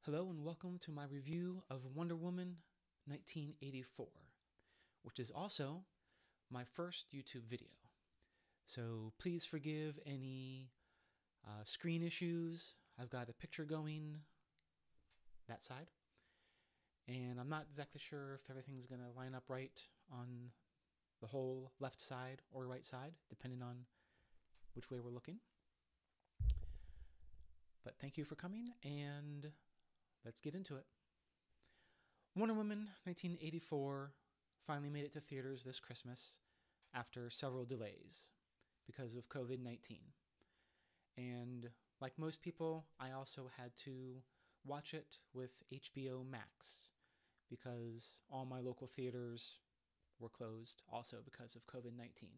Hello and welcome to my review of Wonder Woman 1984, which is also my first YouTube video. So please forgive any screen issues. I've got a picture going that side, and I'm not exactly sure if everything's going to line up right on the whole left side or right side, depending on which way we're looking. But thank you for coming, and let's get into it. Wonder Woman 1984 finally made it to theaters this Christmas after several delays because of COVID-19. And like most people, I also had to watch it with HBO Max because all my local theaters were closed also because of COVID-19.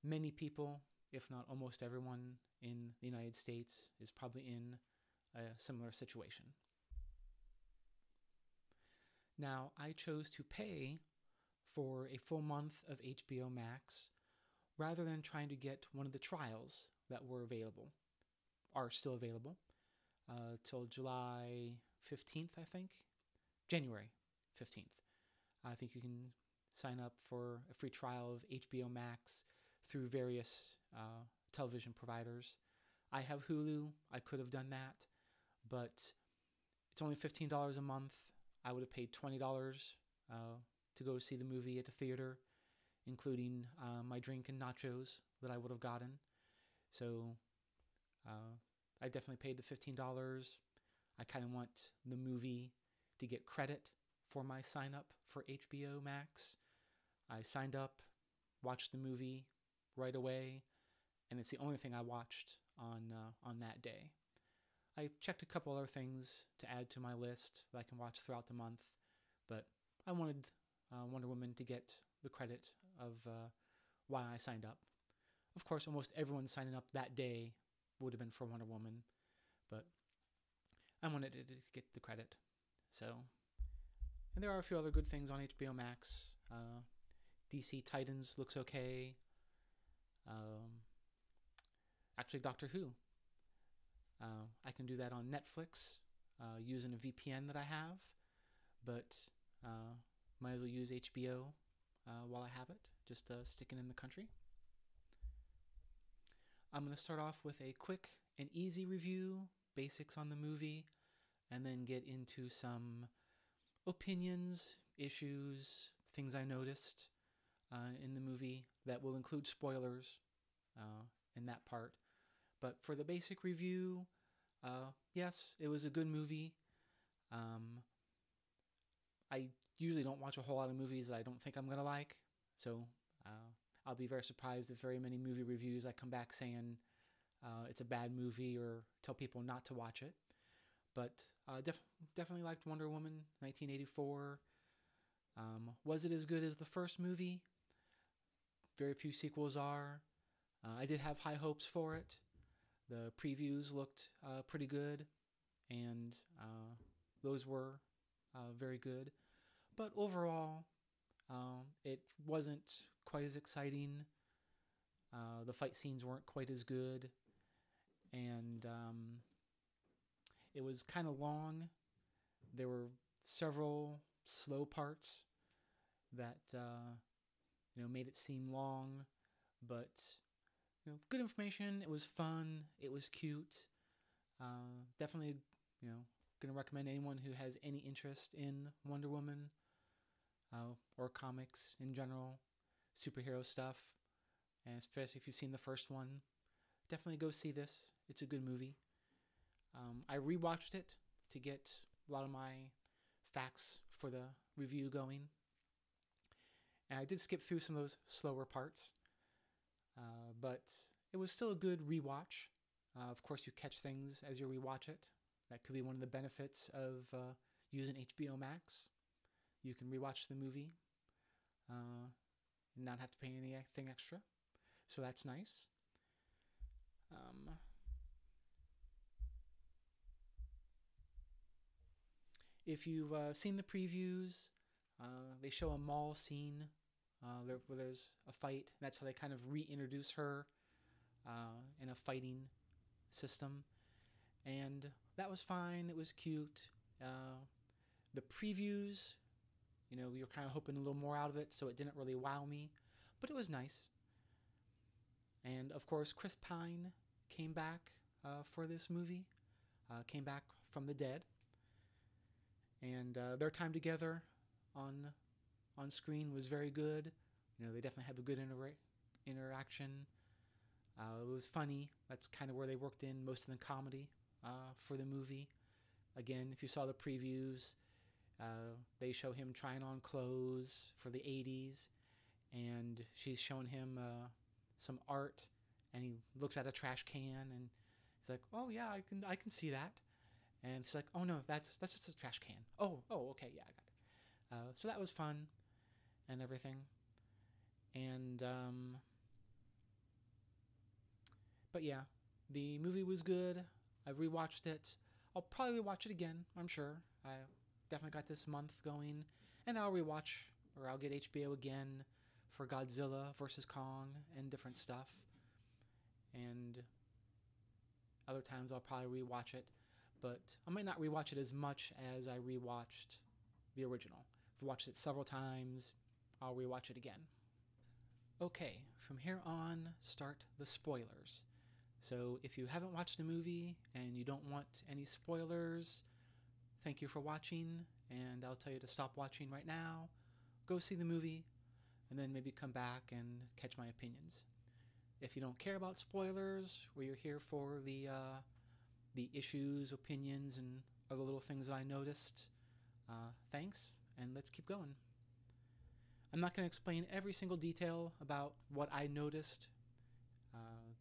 Many people, if not almost everyone in the United States, is probably in a similar situation. Now, I chose to pay for a full month of HBO Max rather than trying to get one of the trials that are still available, till July 15th, I think. January 15th. I think you can sign up for a free trial of HBO Max through various television providers. I have Hulu. I could have done that, but it's only $15 a month. I would have paid $20 to go see the movie at the theater, including my drink and nachos that I would have gotten. So I definitely paid the $15. I kind of want the movie to get credit for my sign up for HBO Max. I signed up, watched the movie right away, and it's the only thing I watched on that day. I checked a couple other things to add to my list that I can watch throughout the month, but I wanted Wonder Woman to get the credit of why I signed up. Of course, almost everyone signing up that day would have been for Wonder Woman, but I wanted it to get the credit. So, and there are a few other good things on HBO Max. DC Titans looks okay. Actually, Doctor Who. I can do that on Netflix using a VPN that I have, but might as well use HBO while I have it, just sticking in the country. I'm going to start off with a quick and easy review, basics on the movie, and then get into some opinions, issues, things I noticed in the movie that will include spoilers in that part. But for the basic review, yes, it was a good movie. I usually don't watch a whole lot of movies that I don't think I'm going to like. So I'll be very surprised if very many movie reviews I come back saying it's a bad movie or tell people not to watch it. But definitely liked Wonder Woman 1984. Was it as good as the first movie? Very few sequels are. I did have high hopes for it. The previews looked pretty good, and those were very good. But overall, it wasn't quite as exciting. The fight scenes weren't quite as good, and it was kind of long. There were several slow parts that made it seem long, but good information. It was fun. It was cute. Definitely, gonna recommend anyone who has any interest in Wonder Woman or comics in general, superhero stuff, and especially if you've seen the first one, definitely go see this. It's a good movie. I rewatched it to get a lot of my facts for the review going, and I did skip through some of those slower parts. But it was still a good rewatch. Of course, you catch things as you rewatch it. That could be one of the benefits of using HBO Max. You can rewatch the movie and not have to pay anything extra. So that's nice. If you've seen the previews, they show a mall scene where there's a fight. That's how they kind of reintroduce her in a fighting system. and that was fine. It was cute. The previews, we were kind of hoping a little more out of it, so it didn't really wow me, but it was nice. And of course, Chris Pine came back for this movie, came back from the dead, and their time together on screen was very good. They definitely have a good interaction. It was funny. That's kind of where they worked in most of the comedy for the movie. Again, if you saw the previews, they show him trying on clothes for the 80s, and she's showing him some art, and he looks at a trash can, and he's like, "Oh yeah, I can see that," and she's like, "Oh no, that's just a trash can." Oh, okay, yeah, I got it. So that was fun and everything, and but yeah, the movie was good. I rewatched it. I'll probably rewatch it again, I'm sure. I definitely got this month going, and I'll rewatch, or I'll get HBO again for Godzilla versus Kong and different stuff. And other times I'll probably rewatch it, but I might not rewatch it as much as I rewatched the original. If I watched it several times, I'll rewatch it again. Okay, from here on, start the spoilers. So if you haven't watched the movie and you don't want any spoilers, thank you for watching, and I'll tell you to stop watching right now, go see the movie, and then maybe come back and catch my opinions. If you don't care about spoilers, or you're here for the issues, opinions, and other little things that I noticed, thanks, and let's keep going. I'm not going to explain every single detail about what I noticed,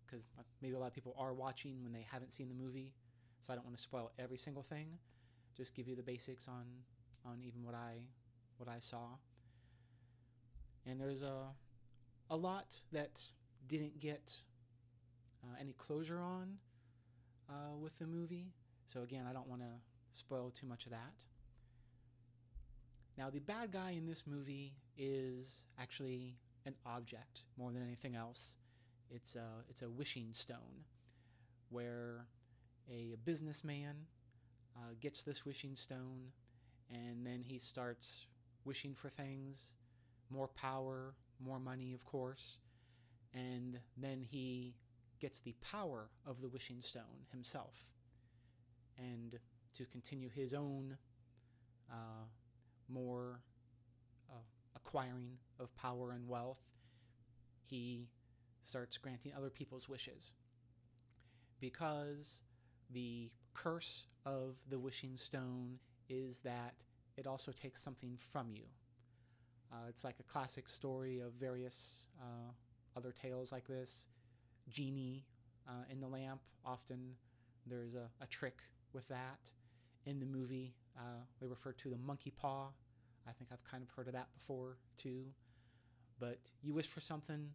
because maybe a lot of people are watching when they haven't seen the movie, so I don't want to spoil every single thing. Just give you the basics on even what I saw. And there's a lot that didn't get any closure on with the movie. So again, I don't want to spoil too much of that. Now, the bad guy in this movie is actually an object more than anything else. It's a wishing stone, where a businessman gets this wishing stone, and then he starts wishing for things, more power, more money, of course, and then he gets the power of the wishing stone himself, and to continue his own more acquiring of power and wealth, he starts granting other people's wishes. Because the curse of the wishing stone is that it also takes something from you. It's like a classic story of various other tales like this. Genie in the lamp, often there's a trick with that. In the movie, they refer to the monkey paw. I think I've kind of heard of that before too. But you wish for something,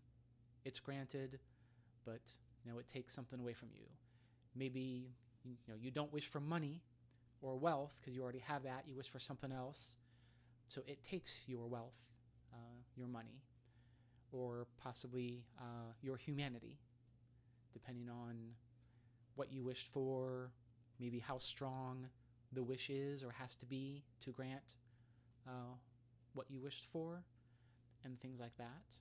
it's granted, but it takes something away from you. Maybe you don't wish for money or wealth because you already have that. You wish for something else, so it takes your wealth, your money, or possibly your humanity, depending on what you wished for, maybe how strong the wish is or has to be to grant what you wished for, and things like that.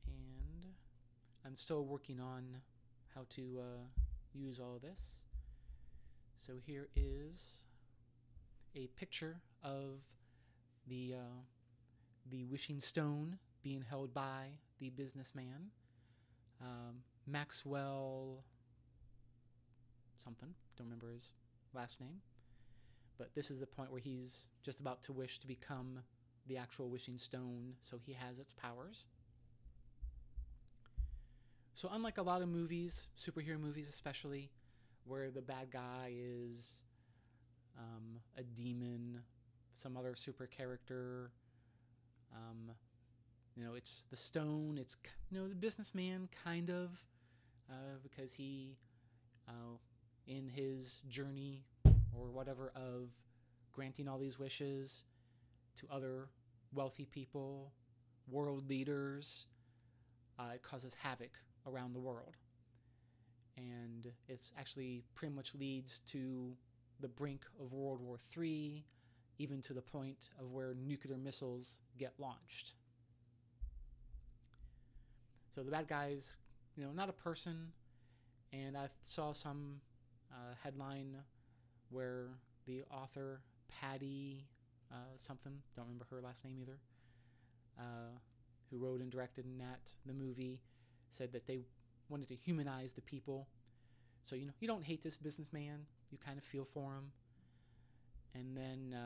And I'm still working on how to use all of this. So here is a picture of the wishing stone being held by the businessman, Maxwell something, don't remember his last name, but this is the point where he's just about to wish to become the actual wishing stone, so he has its powers. So unlike a lot of movies, superhero movies especially, where the bad guy is a demon, some other super character, it's the stone, it's the businessman kind of, because he in his journey or whatever of granting all these wishes to other wealthy people, world leaders. It causes havoc around the world. And it actually pretty much leads to the brink of World War III, even to the point of where nuclear missiles get launched. So the bad guy's, not a person. And I saw some headline where the author, Patty something, don't remember her last name either, who wrote and directed the movie, said that they wanted to humanize the people. So, you don't hate this businessman. You kind of feel for him. And then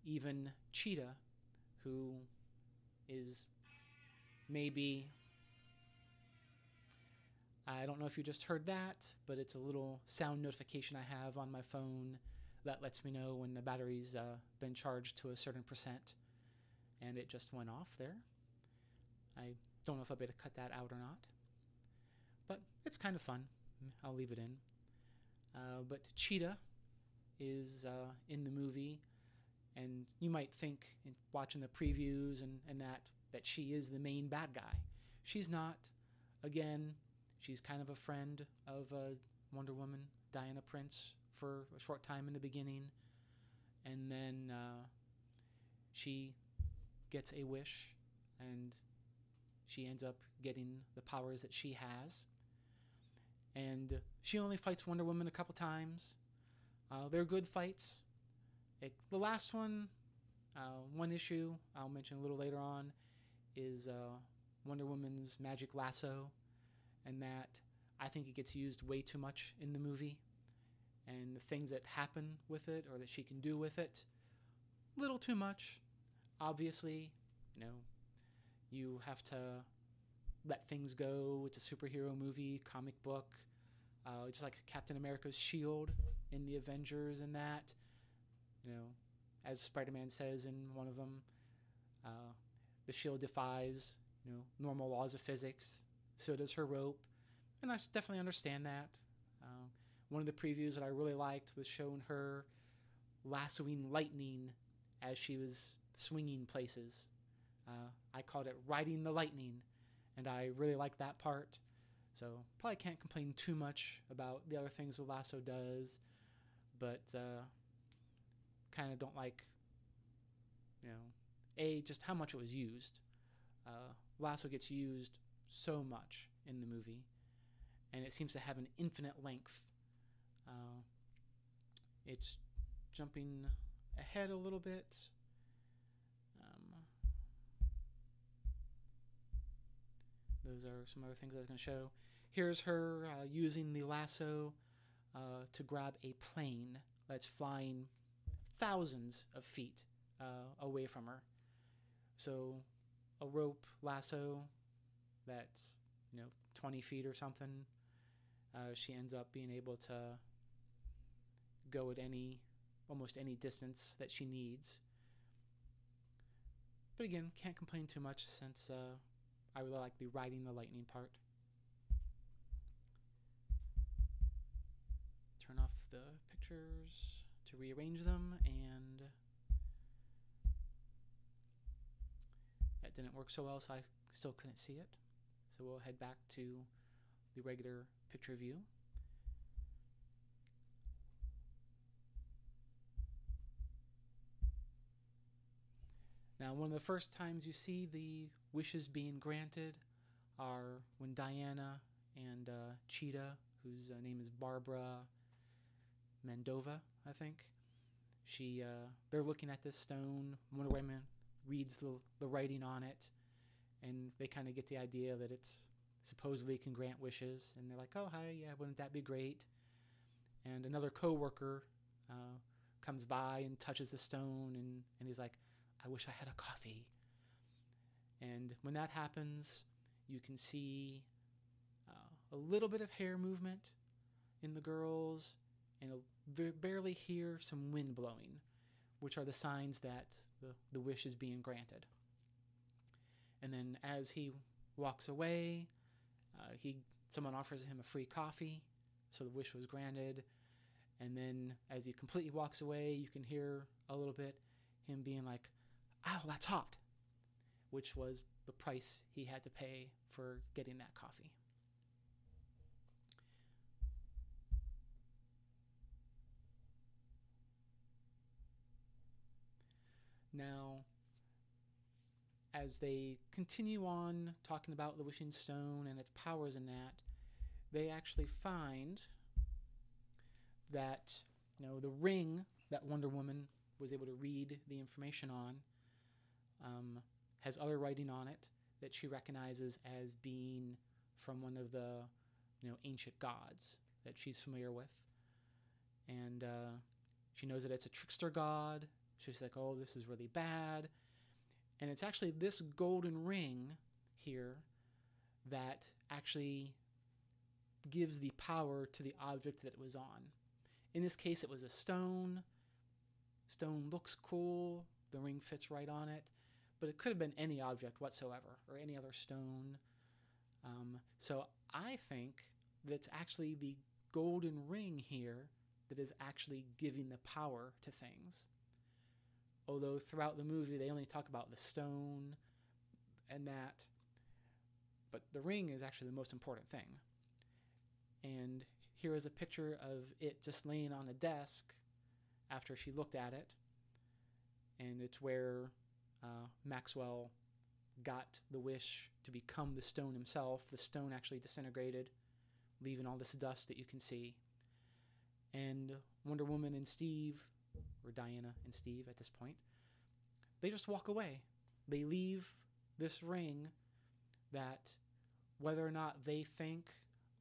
even Cheetah, who is maybe, I don't know if you just heard that, but it's a little sound notification I have on my phone that lets me know when the battery's been charged to a certain percent. And it just went off there. I don't know if I'll be able to cut that out or not. But it's kind of fun. I'll leave it in. But Cheetah is in the movie. And you might think, in watching the previews and that she is the main bad guy. She's not. Again, she's kind of a friend of Wonder Woman, Diana Prince, for a short time in the beginning. And then she gets a wish, and she ends up getting the powers that she has. And she only fights Wonder Woman a couple times. They're good fights. The last one issue I'll mention a little later on is Wonder Woman's magic lasso, and that I think it gets used way too much in the movie, and the things that happen with it or that she can do with it, little too much. Obviously, you have to let things go. It's a superhero movie, comic book, just like Captain America's shield in the Avengers and that. As Spider-Man says in one of them, the shield defies, normal laws of physics. So does her rope. And I definitely understand that. One of the previews that I really liked was showing her lassoing lightning as she was swinging places. I called it riding the lightning, and I really liked that part. So probably can't complain too much about the other things the lasso does, but kind of don't like, just how much it was used. Lasso gets used so much in the movie, and it seems to have an infinite length. It's jumping ahead a little bit. Those are some other things I was going to show. Here's her using the lasso to grab a plane that's flying thousands of feet away from her. So a rope lasso that's 20 feet or something. She ends up being able to go at almost any distance that she needs. But again, can't complain too much since I really like the riding the lightning part. Turn off the pictures to rearrange them, and that didn't work so well, so I still couldn't see it. So we'll head back to the regular picture view. Now, one of the first times you see the wishes being granted are when Diana and Cheetah, whose name is Barbara Mandova, I think, they're looking at this stone. Wonder Woman reads the writing on it, and they kind of get the idea that it's supposedly can grant wishes, and they're like, oh, hi, yeah, wouldn't that be great? And another coworker comes by and touches the stone, and he's like, I wish I had a coffee. And when that happens, you can see a little bit of hair movement in the girls, and barely hear some wind blowing, which are the signs that the wish is being granted. And then as he walks away, someone offers him a free coffee, so the wish was granted. And then as he completely walks away, you can hear a little bit him being like, ow, that's hot. which was the price he had to pay for getting that coffee. Now, as they continue on talking about the Wishing Stone and its powers and that, they actually find that, the ring that Wonder Woman was able to read the information on has other writing on it that she recognizes as being from one of the ancient gods that she's familiar with, and she knows that it's a trickster god. She's like, oh, this is really bad. And it's actually this golden ring here that actually gives the power to the object that it was on. In this case, it was a stone. Stone looks cool. The ring fits right on it. But it could have been any object whatsoever, or any other stone. So I think that's actually the golden ring here that is actually giving the power to things. Although throughout the movie they only talk about the stone and that. But the ring is actually the most important thing. And here is a picture of it just laying on a desk after she looked at it. And it's where Maxwell got the wish to become the stone himself. The stone actually disintegrated, leaving all this dust that you can see. And Wonder Woman and Steve, or Diana and Steve at this point, they just walk away. They leave this ring that, whether or not they think,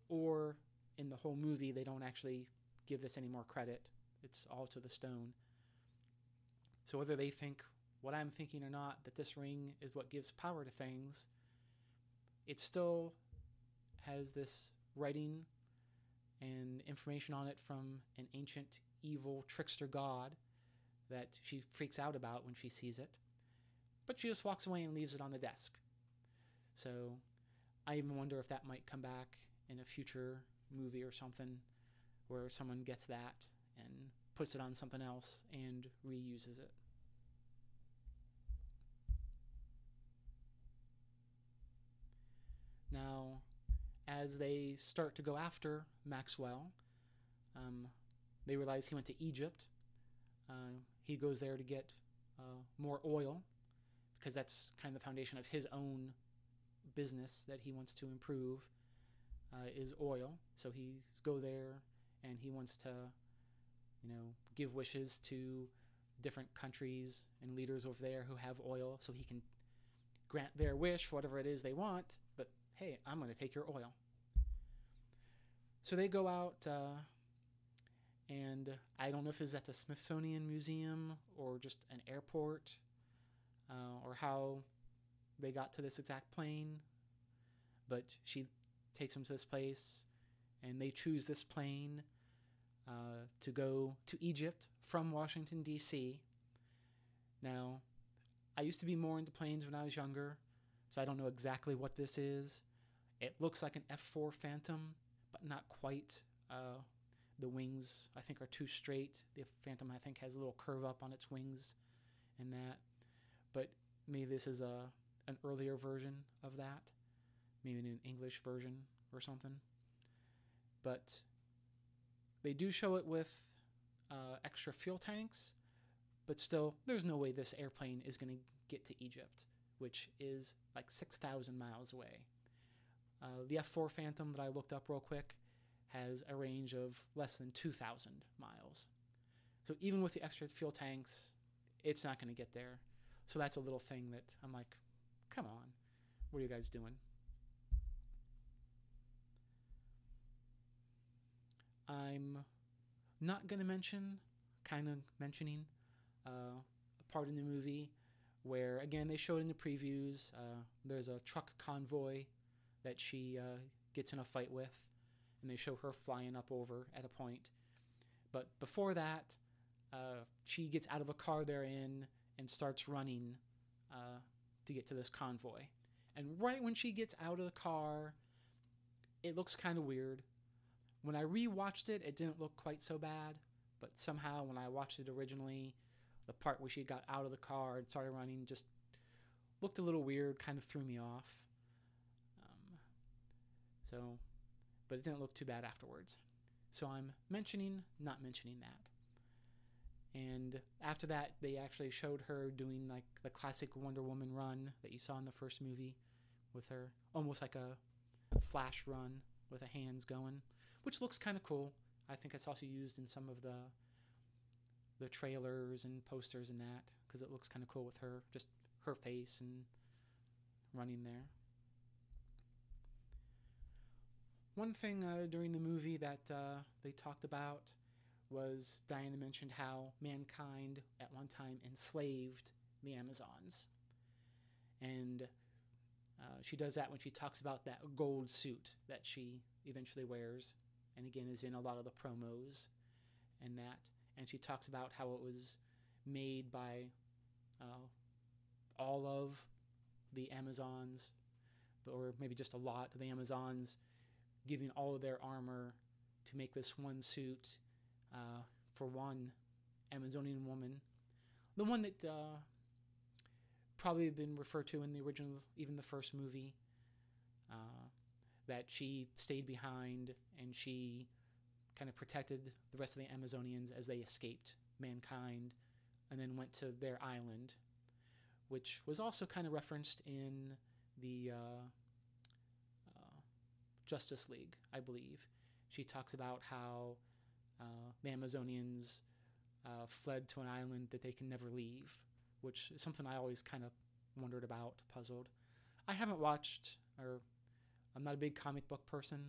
or in the whole movie they don't actually give this any more credit, it's all to the stone. So whether they think what I'm thinking or not, that this ring is what gives power to things, it still has this writing and information on it from an ancient evil trickster god that she freaks out about when she sees it. But she just walks away and leaves it on the desk. So I even wonder if that might come back in a future movie or something, where someone gets that and puts it on something else and reuses it. Now, as they start to go after Maxwell, they realize he went to Egypt. He goes there to get more oil, because that's kind of the foundation of his own business that he wants to improve, is oil. So he go there and he wants to, give wishes to different countries and leaders over there who have oil, so he can grant their wish for whatever it is they want. But hey, I'm going to take your oil. So they go out, and I don't know if it's at the Smithsonian Museum or just an airport, or how they got to this exact plane. But she takes them to this place, and they choose this plane to go to Egypt from Washington, D.C. Now, I used to be more into planes when I was younger, so I don't know exactly what this is. It looks like an F-4 Phantom, but not quite. The wings, I think, are too straight. The Phantom, I think, has a little curve up on its wings and that. But maybe this is an earlier version of that. Maybe an English version or something. But they do show it with extra fuel tanks. But still, there's no way this airplane is going to get to Egypt, which is like 6,000 miles away. The F-4 Phantom that I looked up real quick has a range of less than 2,000 miles. So even with the extra fuel tanks, it's not going to get there. So that's a little thing that I'm like, come on, what are you guys doing? I'm not going to mentioning a part in the movie where, again, they showed in the previews, there's a truck convoy that she gets in a fight with, and they show her flying up over at a point. But before that, she gets out of a car they're in and starts running to get to this convoy. And right when she gets out of the car, it looks kind of weird. When I rewatched it, it didn't look quite so bad, but somehow when I watched it originally, the part where she got out of the car and started running just looked a little weird, kind of threw me off. Um, so, but it didn't look too bad afterwards. So I'm not mentioning that. And after that, they actually showed her doing like the classic Wonder Woman run that you saw in the first movie, with her almost like a flash run with her hands going, which looks kind of cool. I think it's also used in some of the trailers and posters and that, because it looks kind of cool with her, just her face and running there. One thing during the movie that they talked about was Diana mentioned how mankind at one time enslaved the Amazons. And she does that when she talks about that gold suit that she eventually wears, and again is in a lot of the promos and that. And she talks about how it was made by all of the Amazons, or maybe just a lot of the Amazons, giving all of their armor to make this one suit for one Amazonian woman. The one that probably been referred to in the original, even the first movie, that she stayed behind and she kind of protected the rest of the Amazonians as they escaped mankind and then went to their island, which was also kind of referenced in the Justice League, I believe. She talks about how the Amazonians fled to an island that they can never leave, which is something I always kind of wondered about, puzzled. I haven't watched, or I'm not a big comic book person,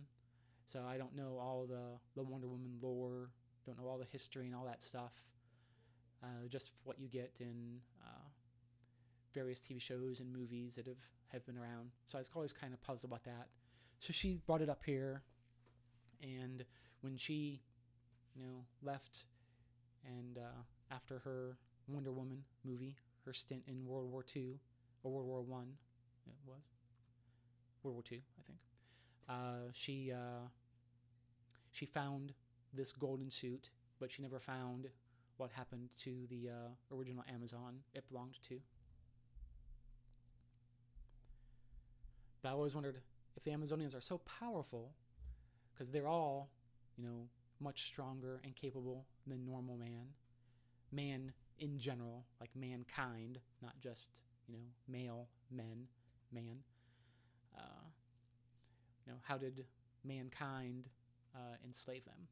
so I don't know all the Wonder Woman lore, don't know all the history and all that stuff, just what you get in various TV shows and movies that have been around. So I was always kind of puzzled about that. So she brought it up here, and when she, left, and after her Wonder Woman movie, her stint in World War II, or World War One, it was World War II, I think. She found this golden suit, but she never found what happened to the original Amazon it belonged to. But I always wondered if the Amazonians are so powerful, because they're all, much stronger and capable than normal man. Man in general, like mankind, not just, male men, man. How did mankind enslave them?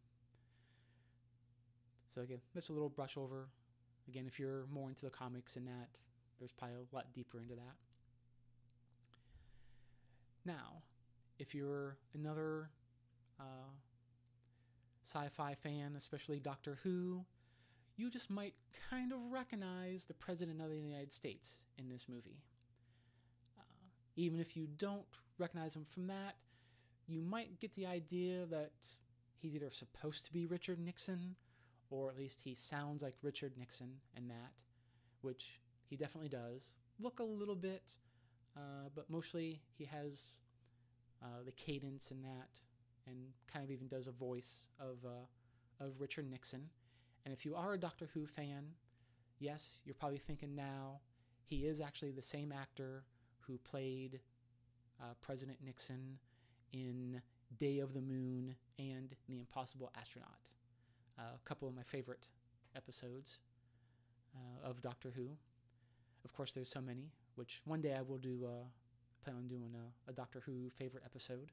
So again, that's a little brush over. Again, if you're more into the comics and that, there's probably a lot deeper into that. Now, if you're another sci-fi fan, especially Doctor Who, you just might kind of recognize the President of the United States in this movie. Even if you don't recognize him from that, you might get the idea that he's either supposed to be Richard Nixon, or at least he sounds like Richard Nixon in that, which he definitely does. Look a little bit, but mostly he has the cadence in that, and kind of even does a voice of Richard Nixon. And if you are a Doctor Who fan, yes, you're probably thinking now, he is actually the same actor who played President Nixon in Day of the Moon and The Impossible Astronaut. A couple of my favorite episodes of Doctor Who. Of course, there's so many, which one day I will plan on doing a Doctor Who favorite episode,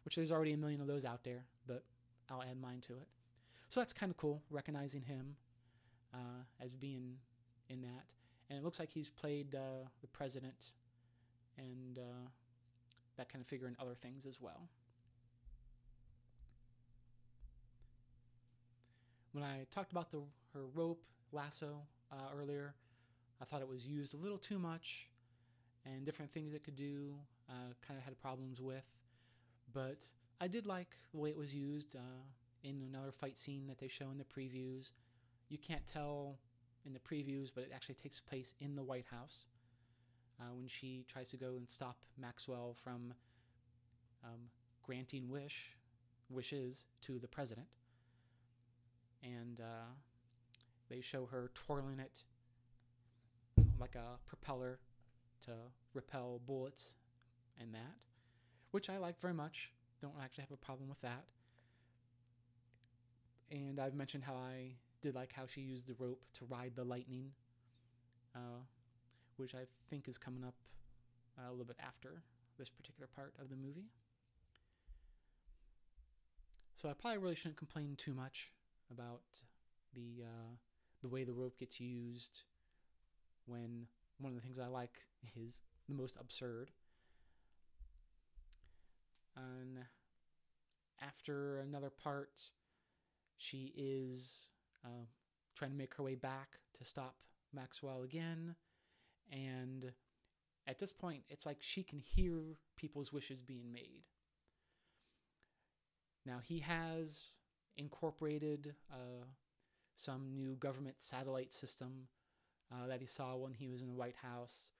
which there's already a million of those out there, but I'll add mine to it. So that's kind of cool, recognizing him as being in that. And it looks like he's played the president and that kind of figure in other things as well. When I talked about her rope lasso earlier, I thought it was used a little too much, and different things it could do kind of had problems with. But I did like the way it was used in another fight scene that they show in the previews. You can't tell in the previews, but it actually takes place in the White House when she tries to go and stop Maxwell from granting wishes to the president. And they show her twirling it like a propeller to repel bullets and that, which I like very much. Don't actually have a problem with that. And I've mentioned how I did like how she used the rope to ride the lightning, which I think is coming up a little bit after this particular part of the movie. So I probably really shouldn't complain too much about the way the rope gets used, when one of the things I like is the most absurd. And after another part, she is trying to make her way back to stop Maxwell again. And at this point, it's like she can hear people's wishes being made. Now, he has incorporated some new government satellite system that he saw when he was in the White House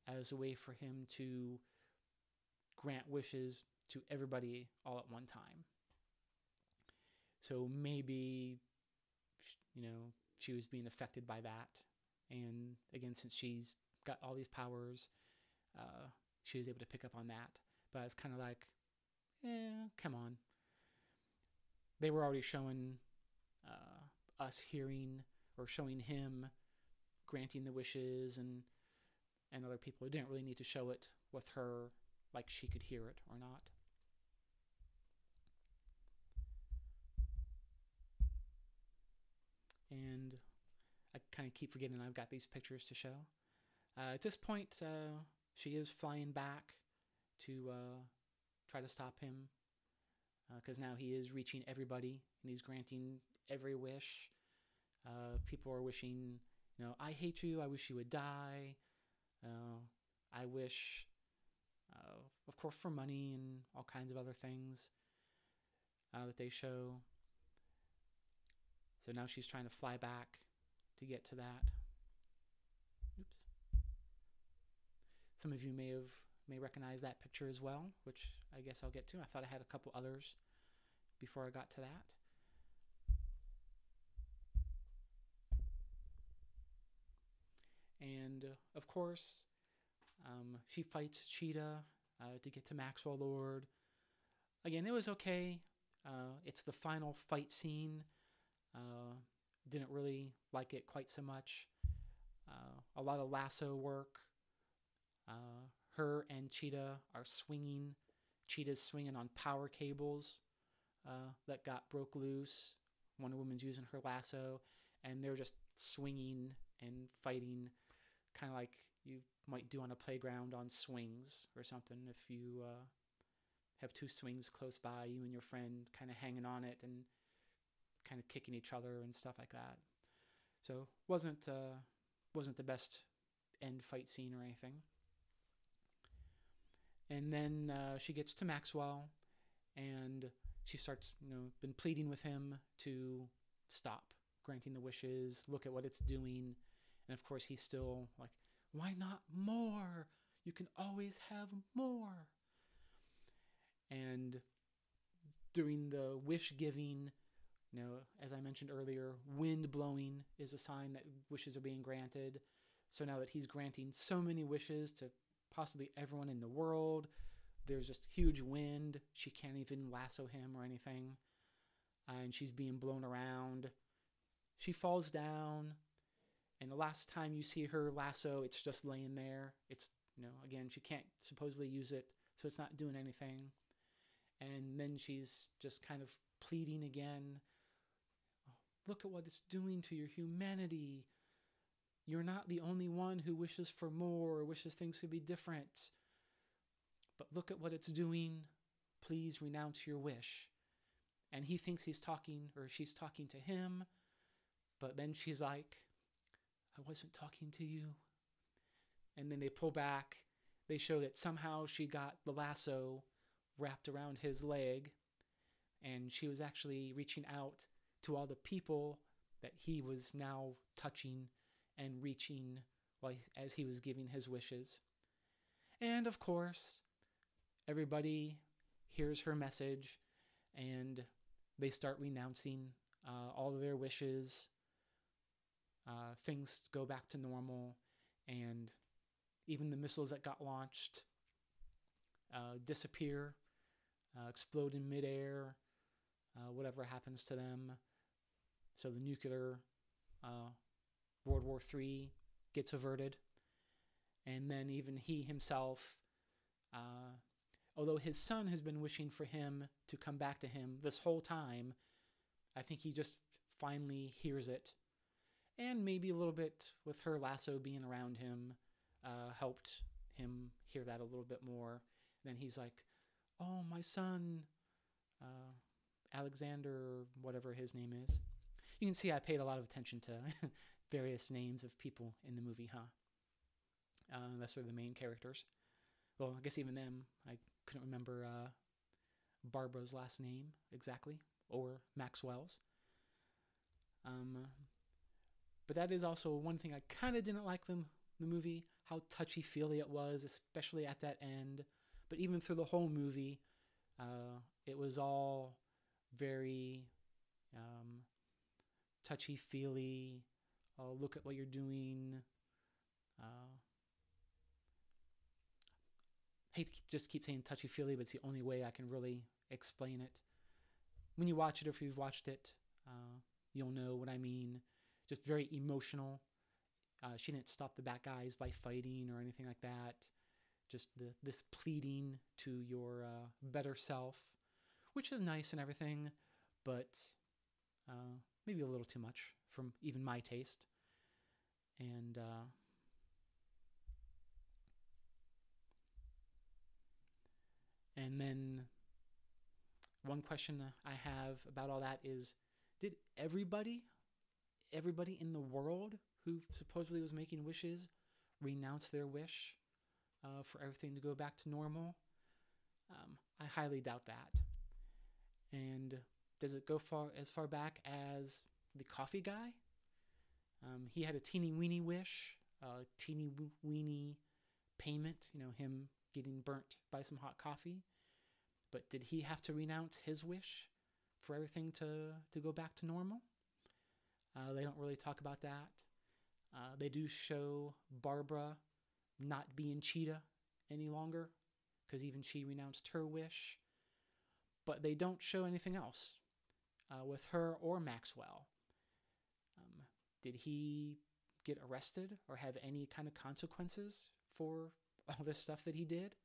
as a way for him to grant wishes to everybody all at one time. So maybe, she was being affected by that. And again, since she's got all these powers, she was able to pick up on that. But I was kind of like, come on. They were already showing us hearing, or showing him granting the wishes, and other people. It didn't really need to show it with her, like she could hear it or not. And I kind of keep forgetting I've got these pictures to show. At this point, she is flying back to try to stop him, because now he is reaching everybody and he's granting every wish. People are wishing, I hate you, I wish you would die. I wish, of course, for money and all kinds of other things that they show. So now she's trying to fly back to get to that. Oops. Some of you may recognize that picture as well, which I guess I'll get to. I thought I had a couple others before I got to that. And of course, she fights Cheetah to get to Maxwell Lord. Again, it was okay. It's the final fight scene. Didn't really like it quite so much. A lot of lasso work. Her and Cheetah are swinging. Cheetah's swinging on power cables that broke loose. Wonder Woman's using her lasso, and they're just swinging and fighting, kind of like you might do on a playground on swings or something. If you have two swings close by, you and your friend kind of hanging on it and kind of kicking each other and stuff like that. So wasn't the best end fight scene or anything. And then she gets to Maxwell, and she starts, been pleading with him to stop granting the wishes, look at what it's doing. And of course, he's still like, why not more? You can always have more. And during the wish giving, as I mentioned earlier, wind blowing is a sign that wishes are being granted. So now that he's granting so many wishes to possibly everyone in the world, there's just huge wind. She can't even lasso him or anything. And she's being blown around. She falls down. And the last time you see her lasso, it's just laying there. It's, again, she can't supposedly use it, so it's not doing anything. And then she's just kind of pleading again. Look at what it's doing to your humanity. You're not the only one who wishes for more or wishes things could be different. But look at what it's doing. Please renounce your wish. And he thinks he's talking, or she's talking to him. But then she's like, I wasn't talking to you. And then they pull back. They show that somehow she got the lasso wrapped around his leg. And she was actually reaching out to all the people that he was now touching and reaching as he was giving his wishes. And of course, everybody hears her message, and they start renouncing all of their wishes. Things go back to normal, and even the missiles that got launched disappear, explode in midair, whatever happens to them. So the nuclear World War III gets averted. And then even he himself, although his son has been wishing for him to come back to him this whole time, I think he just finally hears it. And maybe a little bit with her lasso being around him helped him hear that a little bit more. And then he's like, oh, my son, Alexander, whatever his name is. You can see I paid a lot of attention to various names of people in the movie, huh? Unless they're the main characters. Well, I guess even them, I couldn't remember Barbara's last name exactly, or Maxwell's. But that is also one thing I kind of didn't like the movie, how touchy-feely it was, especially at that end. But even through the whole movie, it was all very touchy-feely. Oh, look at what you're doing. Hate to just keep saying touchy-feely, but it's the only way I can really explain it. When you watch it, or if you've watched it, you'll know what I mean. Just very emotional. She didn't stop the bad guys by fighting or anything like that. Just this pleading to your better self, which is nice and everything, but maybe a little too much from even my taste. And then one question I have about all that is, did everybody in the world who supposedly was making wishes renounce their wish for everything to go back to normal? I highly doubt that. And does it go as far back as the coffee guy? He had a teeny weeny wish, teeny weeny payment, him getting burnt by some hot coffee. But did he have to renounce his wish for everything to go back to normal? They don't really talk about that. They do show Barbara not being Cheetah any longer, because even she renounced her wish. But they don't show anything else with her or Maxwell. Did he get arrested or have any kind of consequences for all this stuff that he did?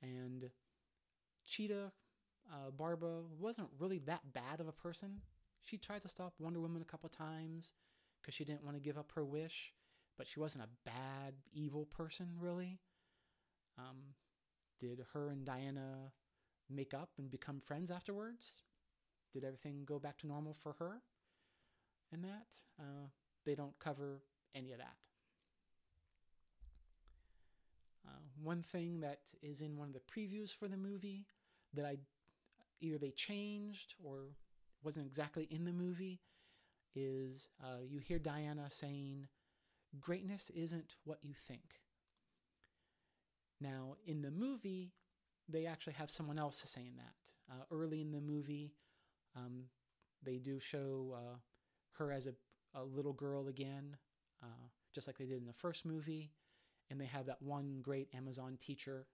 And Cheetah, Barbara, wasn't really that bad of a person. She tried to stop Wonder Woman a couple times because she didn't want to give up her wish, but she wasn't a bad, evil person, really. Did her and Diana make up and become friends afterwards? Did everything go back to normal for her? And that? They don't cover any of that. One thing that is in one of the previews for the movie that either they changed or wasn't exactly in the movie is you hear Diana saying, "Greatness isn't what you think." Now, in the movie, they actually have someone else saying that. Early in the movie, they do show her as a little girl again, just like they did in the first movie. And they have that one great Amazon teacher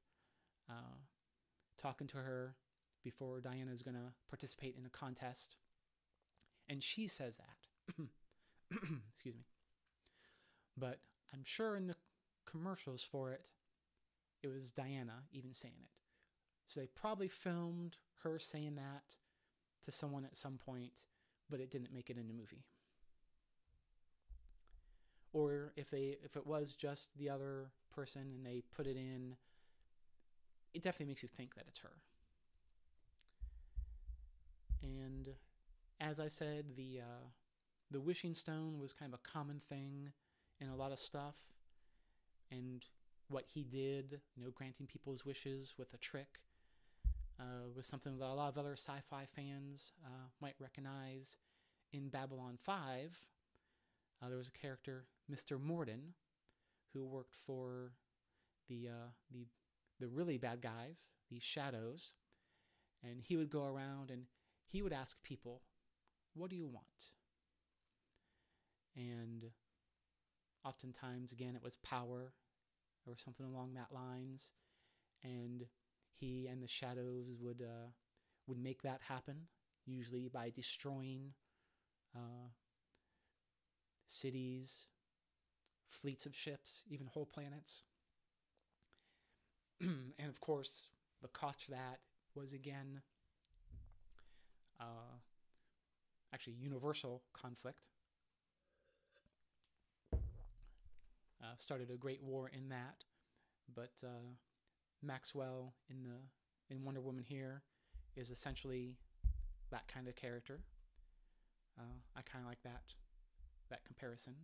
talking to her before Diana is going to participate in a contest. And she says that. Excuse me. But I'm sure in the commercials for it, it was Diana even saying it. So they probably filmed her saying that to someone at some point, but it didn't make it in the movie. Or if it was just the other person and they put it in, it definitely makes you think that it's her. And as I said, the wishing stone was kind of a common thing in a lot of stuff. And what he did, granting people's wishes with a trick, was something that a lot of other sci-fi fans might recognize. In Babylon 5, there was a character, Mr. Morden, who worked for the really bad guys, the Shadows, and he would go around and he would ask people, "What do you want?" And oftentimes, again, it was power, or something along that lines, and he and the Shadows would make that happen, usually by destroying uh, cities, fleets of ships, even whole planets. And of course, the cost for that was again uh, actually universal conflict. Started a great war in that, but Maxwell in Wonder Woman here is essentially that kind of character. I kind of like that comparison.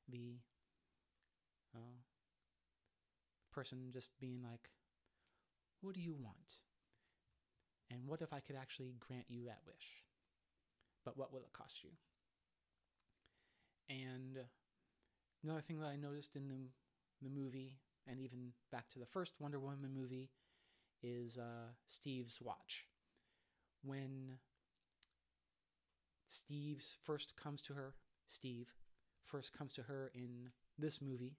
The uh, person just being like, "What do you want? And what if I could actually grant you that wish? But what will it cost you?" And another thing that I noticed in the movie, and even back to the first Wonder Woman movie, is Steve's watch. When Steve first comes to her in this movie,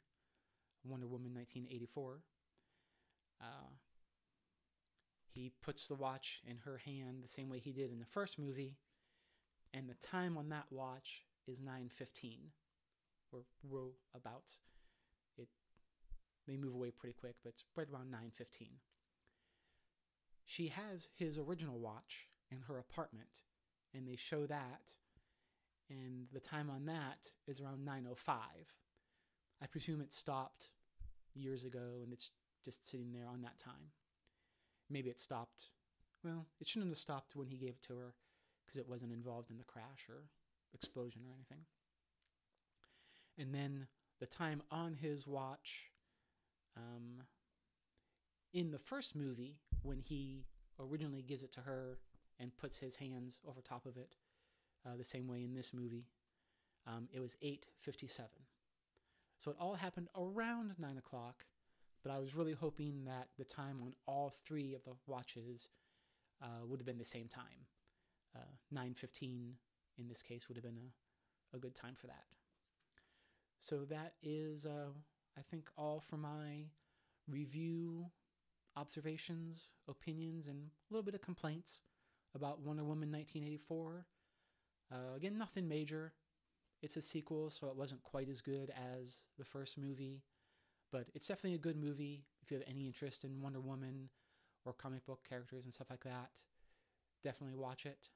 Wonder Woman 1984, he puts the watch in her hand the same way he did in the first movie, and the time on that watch is 9:15, or abouts. They move away pretty quick, but it's right around 9:15. She has his original watch in her apartment, and they show that, and the time on that is around 9:05. I presume it stopped years ago, and it's just sitting there on that time. Maybe it stopped. Well, it shouldn't have stopped when he gave it to her, because it wasn't involved in the crash or explosion or anything. And then the time on his watch, in the first movie, when he originally gives it to her and puts his hands over top of it, the same way in this movie, it was 8:57. So it all happened around 9 o'clock, but I was really hoping that the time on all three of the watches would have been the same time. 9:15 in this case would have been a good time for that. So that is, I think, all for my review, observations, opinions, and a little bit of complaints about Wonder Woman 1984. Again, nothing major. It's a sequel, so it wasn't quite as good as the first movie, but it's definitely a good movie if you have any interest in Wonder Woman or comic book characters and stuff like that. Definitely watch it.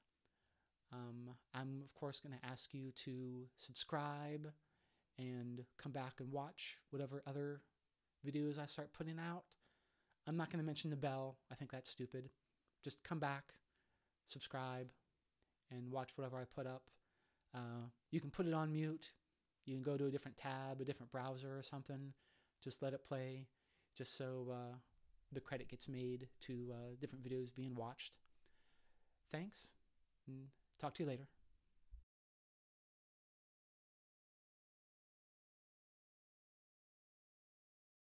I'm, of course, going to ask you to subscribe and come back and watch whatever other videos I start putting out. I'm not going to mention the bell. I think that's stupid. Just come back, subscribe, and watch whatever I put up. You can put it on mute. You can go to a different tab, a different browser or something. Just let it play, just so the credit gets made to different videos being watched. Thanks, and talk to you later.